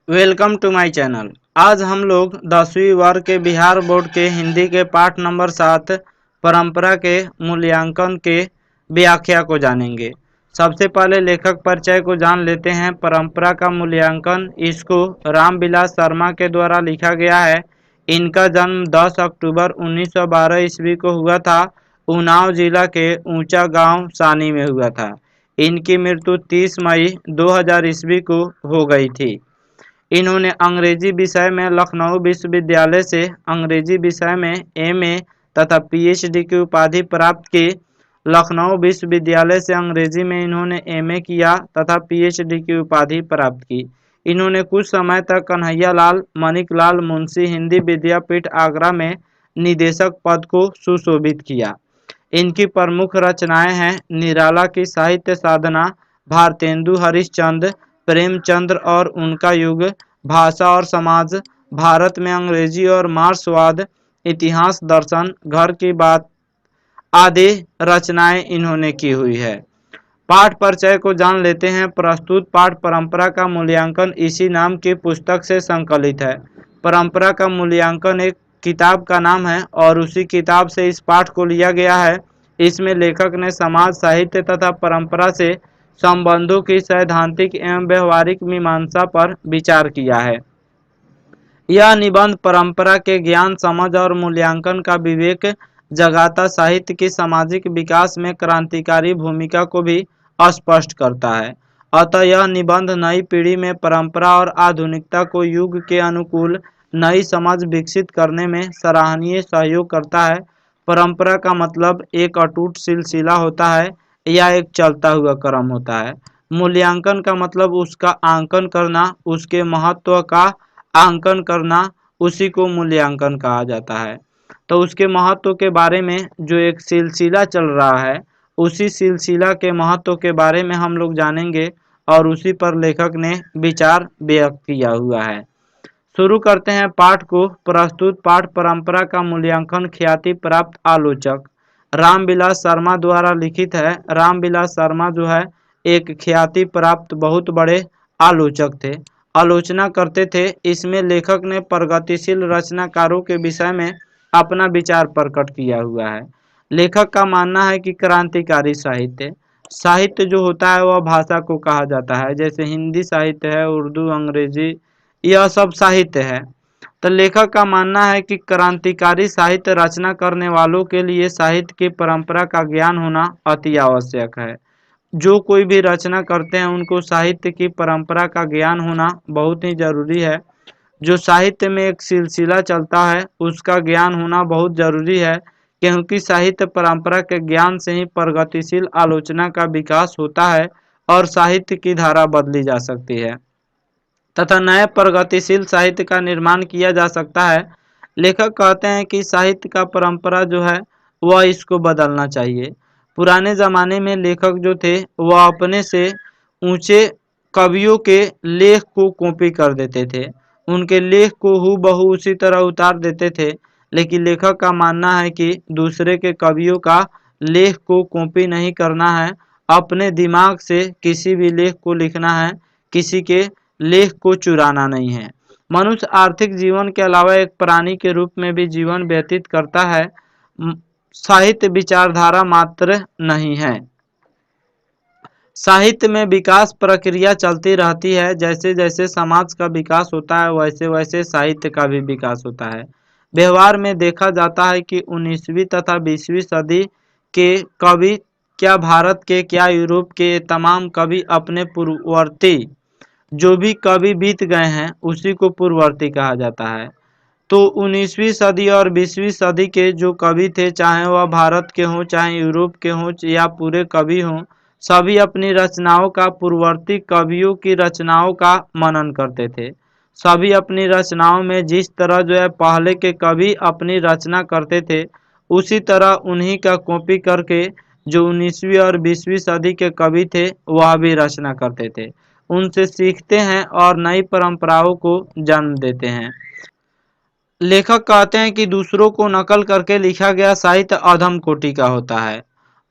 Welcome to my channel. आज हम लोग 10वीं वर्ग के बिहार बोर्ड के हिंदी के पाठ नंबर 7 परंपरा के मूल्यांकन के व्याख्या को जानेंगे। सबसे पहले लेखक परिचय को जान लेते हैं। परंपरा का मूल्यांकन इसको रामविलास शर्मा के द्वारा लिखा गया है। इनका जन्म 10 अक्टूबर 1912 ईस्वी को हुआ था। उन्नाव जिला के ऊंचा गांव सानी में हुआ था। इनकी मृत्यु 30 मई 2000 ईस्वी को हो गई थी। इन्होंने अंग्रेजी विषय में लखनऊ विश्वविद्यालय से अंग्रेजी विषय में एमए तथा पीएचडी की उपाधि प्राप्त की। लखनऊ विश्वविद्यालय से अंग्रेजी में इन्होंने एमए किया तथा पीएचडी की उपाधि प्राप्त की। इन्होंने कुछ समय तक कन्हैया लाल मणिकलाल मुंशी हिंदी विद्यापीठ आगरा में निदेशक पद को सुशोभित किया। इनकी प्रमुख रचनाएं हैं निराला की साहित्य साधना, भारतेंदु हरिश्चंद्र, प्रेमचंद्र और उनका युग, भाषा और समाज, भारत में अंग्रेजी और मार्क्सवाद, इतिहास दर्शन, घर की बात आदि रचनाएं इन्होंने की हुई है। पाठ परिचय को जान लेते हैं। प्रस्तुत पाठ परंपरा का मूल्यांकन इसी नाम की पुस्तक से संकलित है। परंपरा का मूल्यांकन एक किताब का नाम है और उसी किताब से इस पाठ को लिया गया है। इसमें लेखक ने समाज, साहित्य तथा परंपरा से संबंधों की सैद्धांतिक एवं व्यवहारिक मीमांसा पर विचार किया है। यह निबंध परंपरा के ज्ञान, समझ और मूल्यांकन का विवेक जगाता साहित्य की सामाजिक विकास में क्रांतिकारी भूमिका को भी स्पष्ट करता है। अतः यह निबंध नई पीढ़ी में परंपरा और आधुनिकता को युग के अनुकूल नई समझ विकसित करने में सराहनीय सहयोग करता है। परंपरा का मतलब एक अटूट सिलसिला होता है या एक चलता हुआ क्रम होता है। मूल्यांकन का मतलब उसका आंकन करना, उसके महत्व का आंकन करना, उसी को मूल्यांकन कहा जाता है। तो उसके महत्व के बारे में जो एक सिलसिला चल रहा है, उसी सिलसिला के महत्व के बारे में हम लोग जानेंगे और उसी पर लेखक ने विचार व्यक्त किया हुआ है। शुरू करते हैं पाठ को। प्रस्तुत पाठ परंपरा का मूल्यांकन ख्याति प्राप्त आलोचक रामविलास शर्मा द्वारा लिखित है। रामविलास शर्मा जो है एक ख्याति प्राप्त बहुत बड़े आलोचक थे, आलोचना करते थे। इसमें लेखक ने प्रगतिशील रचनाकारों के विषय में अपना विचार प्रकट किया हुआ है। लेखक का मानना है कि क्रांतिकारी साहित्य साहित्य जो होता है वह भाषा को कहा जाता है। जैसे हिंदी साहित्य है, उर्दू, अंग्रेजी, यह सब साहित्य है। तो लेखक का मानना है कि क्रांतिकारी साहित्य रचना करने वालों के लिए साहित्य की परंपरा का ज्ञान होना अति आवश्यक है। जो कोई भी रचना करते हैं उनको साहित्य की परंपरा का ज्ञान होना बहुत ही जरूरी है। जो साहित्य में एक सिलसिला चलता है उसका ज्ञान होना बहुत जरूरी है, क्योंकि साहित्य परंपरा के ज्ञान से ही प्रगतिशील आलोचना का विकास होता है और साहित्य की धारा बदली जा सकती है तथा नए प्रगतिशील साहित्य का निर्माण किया जा सकता है। लेखक कहते हैं कि साहित्य का परंपरा जो है वह इसको बदलना चाहिए। पुराने ज़माने में लेखक जो थे वह अपने से ऊंचे कवियों के लेख को कॉपी कर देते थे, उनके लेख को हूबहू उसी तरह उतार देते थे। लेकिन लेखक का मानना है कि दूसरे के कवियों का लेख को कॉपी नहीं करना है, अपने दिमाग से किसी भी लेख को लिखना है, किसी के लेख को चुराना नहीं है। मनुष्य आर्थिक जीवन के अलावा एक प्राणी के रूप में भी जीवन व्यतीत करता है। साहित्य विचारधारा मात्र नहीं है। साहित्य में विकास प्रक्रिया चलती रहती है। जैसे जैसे समाज का विकास होता है वैसे वैसे साहित्य का भी विकास होता है। व्यवहार में देखा जाता है कि 19वीं तथा 20वीं सदी के कवि, क्या भारत के क्या यूरोप के, तमाम कवि अपने पूर्ववर्ती जो भी कवि बीत गए हैं उसी को पूर्ववर्ती कहा जाता है। तो 19वीं सदी और 20वीं सदी के जो कवि थे, चाहे वह भारत के हों, चाहे यूरोप के हों या पूरे कवि हों, सभी अपनी रचनाओं का पूर्ववर्ती कवियों की रचनाओं का मनन करते थे। सभी अपनी रचनाओं में जिस तरह जो है पहले के कवि अपनी रचना करते थे, उसी तरह उन्हीं का कॉपी करके जो 19वीं और 20वीं सदी के कवि थे वह भी रचना करते थे। उनसे सीखते हैं और नई परंपराओं को जन्म देते हैं। लेखक कहते हैं कि दूसरों को नकल करके लिखा गया साहित्य अधम कोटि का होता है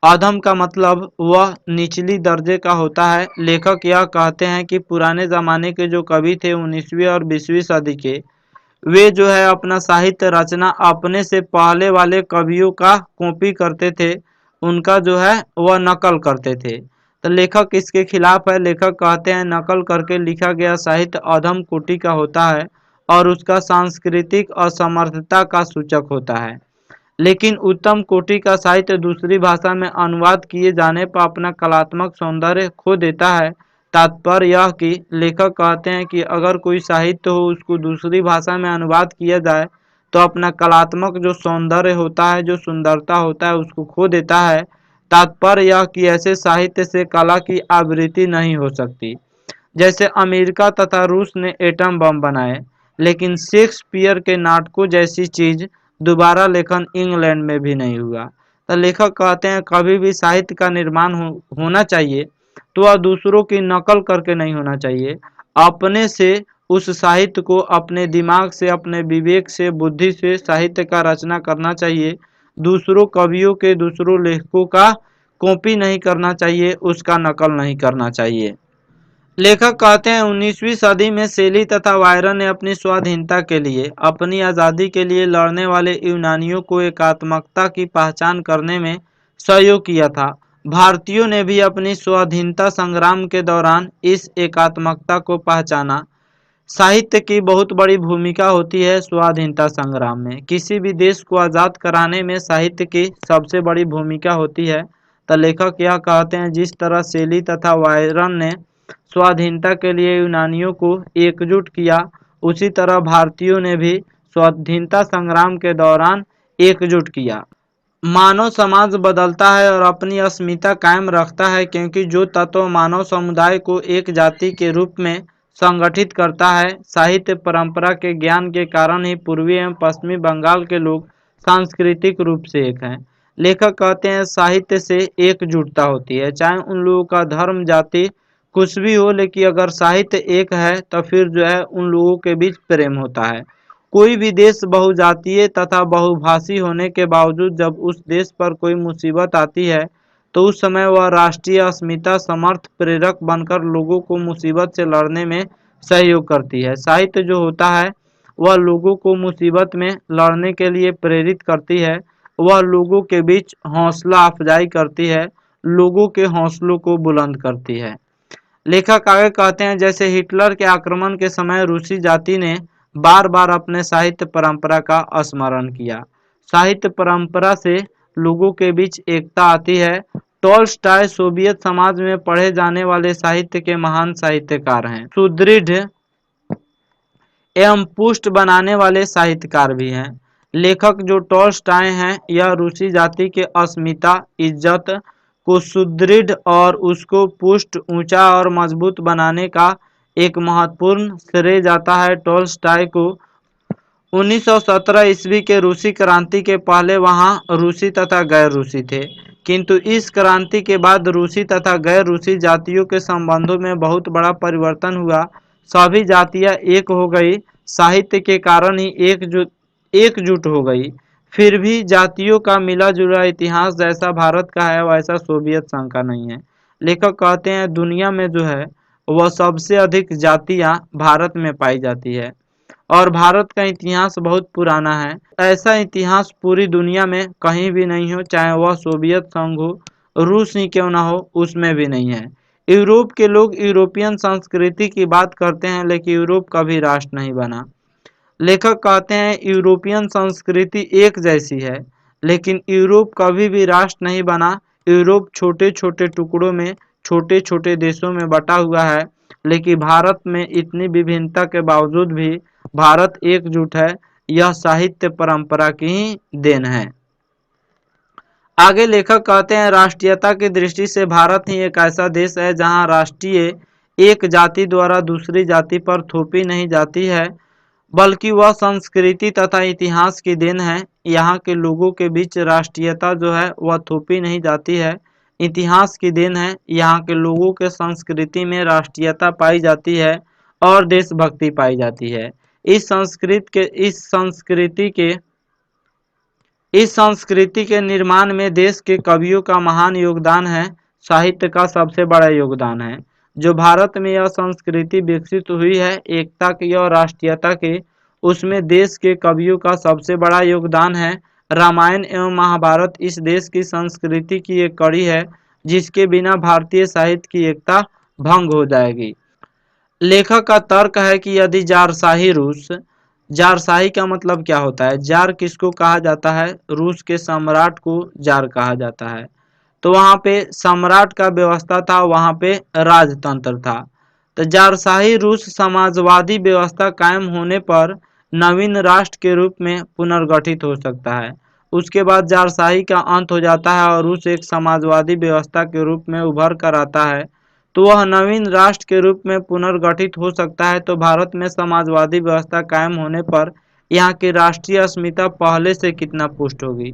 अधम का मतलब वह निचली दर्जे का होता है। लेखक यह कहते हैं कि पुराने ज़माने के जो कवि थे 19वीं और 20वीं सदी के, वे जो है अपना साहित्य रचना अपने से पहले वाले कवियों का कॉपी करते थे, उनका जो है वह नकल करते थे। तो लेखक इसके खिलाफ है। लेखक कहते हैं नकल करके लिखा गया साहित्य अधम कोटि का होता है और उसका सांस्कृतिक असमर्थता का सूचक होता है। लेकिन उत्तम कोटि का साहित्य दूसरी भाषा में अनुवाद किए जाने पर अपना कलात्मक सौंदर्य खो देता है। तात्पर्य यह कि लेखक कहते हैं कि अगर कोई साहित्य हो उसको दूसरी भाषा में अनुवाद किया जाए तो अपना कलात्मक जो सौंदर्य होता है, जो सुंदरता होता है, उसको खो देता है। तात्पर्य यह कि ऐसे साहित्य से कला की आवृत्ति नहीं हो सकती। जैसे अमेरिका तथा रूस ने एटम बम बनाए, लेकिन शेक्सपियर के नाटकों जैसी चीज दोबारा लेखन इंग्लैंड में भी नहीं हुआ। तो लेखक कहते हैं कभी भी साहित्य का निर्माण होना चाहिए तो वह दूसरों की नकल करके नहीं होना चाहिए। अपने से उस साहित्य को अपने दिमाग से, अपने विवेक से, बुद्धि से साहित्य का रचना करना चाहिए। दूसरों कवियों के, दूसरों लेखकों का कॉपी नहीं करना चाहिए, उसका नकल नहीं करना चाहिए। लेखक कहते हैं 19वीं सदी में शेली तथा वायरन ने अपनी स्वाधीनता के लिए, अपनी आज़ादी के लिए लड़ने वाले यूनानियों को एकात्मकता की पहचान करने में सहयोग किया था। भारतीयों ने भी अपनी स्वाधीनता संग्राम के दौरान इस एकात्मकता को पहचाना। साहित्य की बहुत बड़ी भूमिका होती है स्वाधीनता संग्राम में। किसी भी देश को आज़ाद कराने में साहित्य की सबसे बड़ी भूमिका होती है। तो लेखक यह कहते हैं जिस तरह शेली तथा वायरन ने स्वाधीनता के लिए यूनानियों को एकजुट किया, उसी तरह भारतीयों ने भी स्वाधीनता संग्राम के दौरान एकजुट किया। मानव समाज बदलता है और अपनी अस्मिता कायम रखता है क्योंकि जो तत्व मानव समुदाय को एक जाति के रूप में संगठित करता है। साहित्य परंपरा के ज्ञान के कारण ही पूर्वी एवं पश्चिमी बंगाल के लोग सांस्कृतिक रूप से एक हैं। लेखक कहते हैं साहित्य से एकजुटता होती है, चाहे उन लोगों का धर्म, जाति कुछ भी हो, लेकिन अगर साहित्य एक है तो फिर जो है उन लोगों के बीच प्रेम होता है। कोई भी देश बहुजातीय तथा बहुभाषी होने के बावजूद जब उस देश पर कोई मुसीबत आती है तो उस समय वह राष्ट्रीय अस्मिता समर्थ प्रेरक बनकर लोगों को मुसीबत से लड़ने में सहयोग करती है। साहित्य जो होता है वह लोगों को मुसीबत में लड़ने के लिए प्रेरित करती है, वह लोगों के बीच हौसला अफजाई करती है, लोगों के हौसलों को बुलंद करती है। लेखक आगे कहते हैं जैसे हिटलर के आक्रमण के समय रूसी जाति ने बार बार अपने साहित्य परंपरा का स्मरण किया। साहित्य परंपरा से लोगों के बीच एकता आती है। टॉल्स्टॉय सोवियत समाज में पढ़े जाने वाले साहित्य के महान साहित्यकार हैं। सुदृढ़ एवं पुष्ट बनाने वाले साहित्यकार भी हैं। लेखक जो टॉल्स्टॉय हैं यह रूसी जाति के अस्मिता, इज्जत को सुदृढ़ और उसको पुष्ट, ऊंचा और मजबूत बनाने का एक महत्वपूर्ण श्रेय जाता है टॉल्स्टॉय को। 1917 ईस्वी के रूसी क्रांति के पहले वहां रूसी तथा गैर रूसी थे, किंतु इस क्रांति के बाद रूसी तथा गैर रूसी जातियों के संबंधों में बहुत बड़ा परिवर्तन हुआ। सभी जातियां एक हो गई, साहित्य के कारण ही एकजुट हो गई। फिर भी जातियों का मिला जुला इतिहास जैसा भारत का है वैसा सोवियत संघ का नहीं है। लेखक कहते हैं दुनिया में जो है वह सबसे अधिक जातियां भारत में पाई जाती है और भारत का इतिहास बहुत पुराना है। ऐसा इतिहास पूरी दुनिया में कहीं भी नहीं हो, चाहे वह सोवियत संघ हो, रूस ही क्यों ना हो, उसमें भी नहीं है। यूरोप के लोग यूरोपियन संस्कृति की बात करते हैं लेकिन यूरोप कभी राष्ट्र नहीं बना। लेखक कहते हैं यूरोपियन संस्कृति एक जैसी है लेकिन यूरोप कभी भी राष्ट्र नहीं बना। यूरोप छोटे छोटे टुकड़ों में, छोटे छोटे देशों में बटा हुआ है, लेकिन भारत में इतनी विभिन्नता के बावजूद भी भारत एकजुट है। यह साहित्य परंपरा की ही देन है। आगे लेखक कहते हैं राष्ट्रीयता की दृष्टि से भारत ही एक ऐसा देश है जहां राष्ट्रीय एक जाति द्वारा दूसरी जाति पर थोपी नहीं जाती है, बल्कि वह संस्कृति तथा इतिहास की देन है। यहाँ के लोगों के बीच राष्ट्रीयता जो है वह थोपी नहीं जाती है, इतिहास की देन है। यहाँ के लोगों के संस्कृति में राष्ट्रीयता पाई जाती है और देशभक्ति पाई जाती है। इस इस संस्कृति के निर्माण में देश के कवियों का महान योगदान है, साहित्य का सबसे बड़ा योगदान है। जो भारत में यह संस्कृति विकसित हुई है एकता की और राष्ट्रीयता की, उसमें देश के कवियों का सबसे बड़ा योगदान है। रामायण एवं महाभारत इस देश की संस्कृति की एक कड़ी है, जिसके बिना भारतीय साहित्य की एकता भंग हो जाएगी। लेखक का तर्क है कि यदि जारशाही रूस, जारशाही का मतलब क्या होता है, जार किसको कहा जाता है, रूस के सम्राट को जार कहा जाता है। तो वहाँ पे सम्राट का व्यवस्था था, वहाँ पे राजतंत्र था। तो जारशाही रूस समाजवादी व्यवस्था कायम होने पर नवीन राष्ट्र के रूप में पुनर्गठित हो सकता है। उसके बाद जारशाही का अंत हो जाता है और रूस एक समाजवादी व्यवस्था के रूप में उभर कर आता है। तो वह नवीन राष्ट्र के रूप में पुनर्गठित हो सकता है। तो भारत में समाजवादी व्यवस्था कायम होने पर यहाँ की राष्ट्रीय अस्मिता पहले से कितना पुष्ट होगी,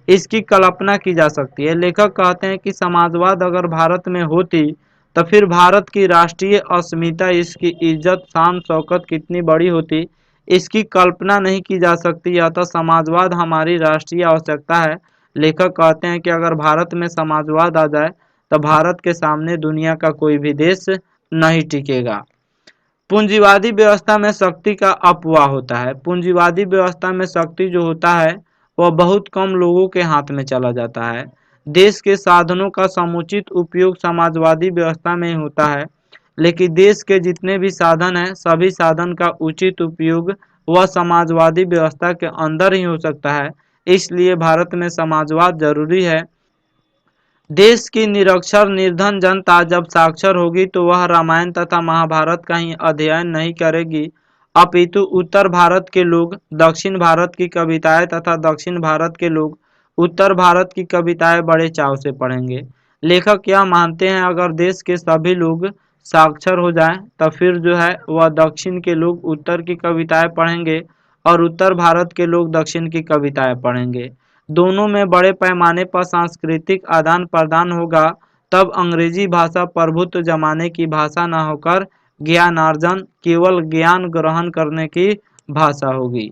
इसकी कल्पना की जा सकती है। लेखक कहते हैं कि समाजवाद अगर भारत में होती तो फिर भारत की राष्ट्रीय अस्मिता, इसकी इज्जत शान शौकत कितनी बड़ी होती, इसकी कल्पना नहीं की जा सकती। यह तो समाजवाद हमारी राष्ट्रीय आवश्यकता है। लेखक कहते हैं कि अगर भारत में समाजवाद आ जाए तो भारत के सामने दुनिया का कोई भी देश नहीं टिकेगा। पूंजीवादी व्यवस्था में शक्ति का अपवाह होता है। पूंजीवादी व्यवस्था में शक्ति जो होता है वह बहुत कम लोगों के हाथ में चला जाता है। देश के साधनों का समुचित उपयोग समाजवादी व्यवस्था में होता है, लेकिन देश के जितने भी साधन हैं सभी साधन का उचित उपयोग वह समाजवादी व्यवस्था के अंदर ही हो सकता है। इसलिए भारत में समाजवाद जरूरी है। देश की निरक्षर निर्धन जनता जब साक्षर होगी तो वह रामायण तथा महाभारत का ही अध्ययन नहीं करेगी, अपितु उत्तर भारत के लोग दक्षिण भारत की कविताएं तथा दक्षिण भारत के लोग उत्तर भारत की कविताएं बड़े चाव से पढ़ेंगे। लेखक यह मानते हैं अगर देश के सभी लोग साक्षर हो जाएं तो फिर जो है वह दक्षिण के लोग उत्तर की कविताएं पढ़ेंगे और उत्तर भारत के लोग दक्षिण की कविताएं पढ़ेंगे। दोनों में बड़े पैमाने पर सांस्कृतिक आदान प्रदान होगा। तब अंग्रेजी भाषा प्रभुत्व जमाने की भाषा न होकर ज्ञानार्जन, केवल ज्ञान ग्रहण करने की भाषा होगी।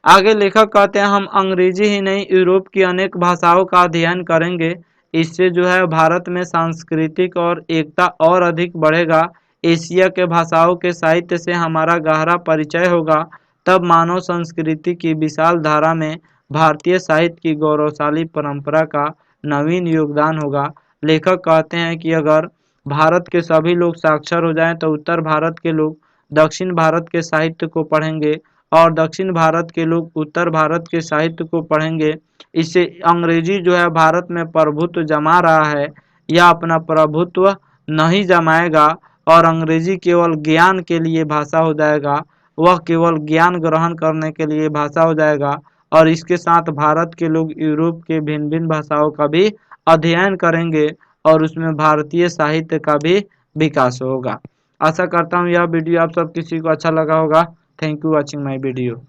आगे लेखक कहते हैं हम अंग्रेजी ही नहीं यूरोप की अनेक भाषाओं का अध्ययन करेंगे। इससे जो है भारत में सांस्कृतिक और एकता और अधिक बढ़ेगा। एशिया के भाषाओं के साहित्य से हमारा गहरा परिचय होगा। तब मानव संस्कृति की विशाल धारा में भारतीय साहित्य की गौरवशाली परंपरा का नवीन योगदान होगा। लेखक कहते हैं कि अगर भारत के सभी लोग साक्षर हो जाएं तो उत्तर भारत के लोग दक्षिण भारत के साहित्य को पढ़ेंगे और दक्षिण भारत के लोग उत्तर भारत के साहित्य को पढ़ेंगे। इससे अंग्रेजी जो है भारत में प्रभुत्व जमा रहा है, यह अपना प्रभुत्व नहीं जमाएगा और अंग्रेजी केवल ज्ञान के लिए भाषा हो जाएगा, वह केवल ज्ञान ग्रहण करने के लिए भाषा हो जाएगा। और इसके साथ भारत के लोग यूरोप के भिन्न भिन्न भाषाओं का भी अध्ययन करेंगे और उसमें भारतीय साहित्य का भी विकास होगा। आशा करता हूँ यह वीडियो आप सब किसी को अच्छा लगा होगा। Thank you watching my video.